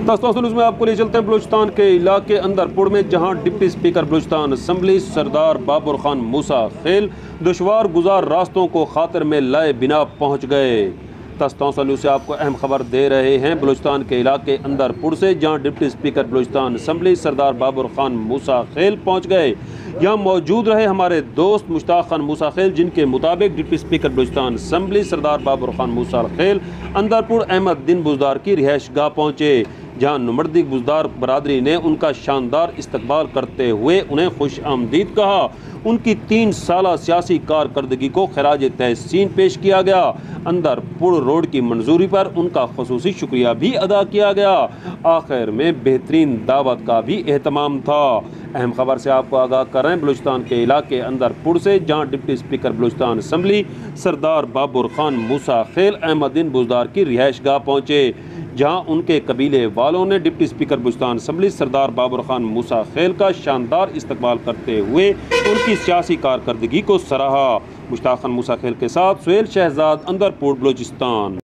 तस्तासुल में आपको ले चलते हैं बलूचिस्तान के इलाके अंदरपुर में, जहां डिप्टी स्पीकर बलूचिस्तान असम्बली सरदार बाबर खान मूसा खेल दुश्वार गुजार रास्तों को खातिर में लाए बिना पहुंच गए। तस्तासुल से आपको अहम खबर दे रहे हैं बलूचिस्तान के इलाके अंदरपुर से, जहां डिप्टी स्पीकर बलूचिस्तान असम्बली सरदार बाबर खान मूसा खेल पहुँच गए। यहाँ मौजूद रहे हमारे दोस्त मुश्ताक खान मूसा खेल, जिनके मुताबिक डिप्टी स्पीकर बलूचिस्तान असम्बली सरदार बाबर खान मूसा खेल अंदरपुर अहमद दिन बुजदार की रिहाइश गाह पहुँचे, जहाँ नुमाइंदगी बुजदार बरादरी ने उनका शानदार इस्तकबाल करते हुए उन्हें खुश आमदीद कहा। उनकी 3 साला सियासी कारकर्दगी को खराज तहसीन पेश किया गया। अंदरपुर रोड की मंजूरी पर उनका खसूसी शुक्रिया भी अदा किया गया। आखिर में बेहतरीन दावत का भी एहतमाम था। अहम खबर से आपको आगाह कर रहे हैं बलूचिस्तान के इलाके अंदरपुर से, जहाँ डिप्टी स्पीकर बलूचिस्तान असम्बली सरदार बाबर खान मूसा खेल अहमद दिन बुजदार की रिहाइश गाह पहुँचे, जहाँ उनके कबीले वालों ने डिप्टी स्पीकर बलूचिस्तान असम्बली सरदार बाबर खान मूसा खेल का शानदार इस्तकबाल करते हुए उनकी सियासी कारकर्दगी को सराहा। मुश्ताक खान मूसा खेल के साथ सुहेल शहजाद, अंदरपुर, बलूचिस्तान।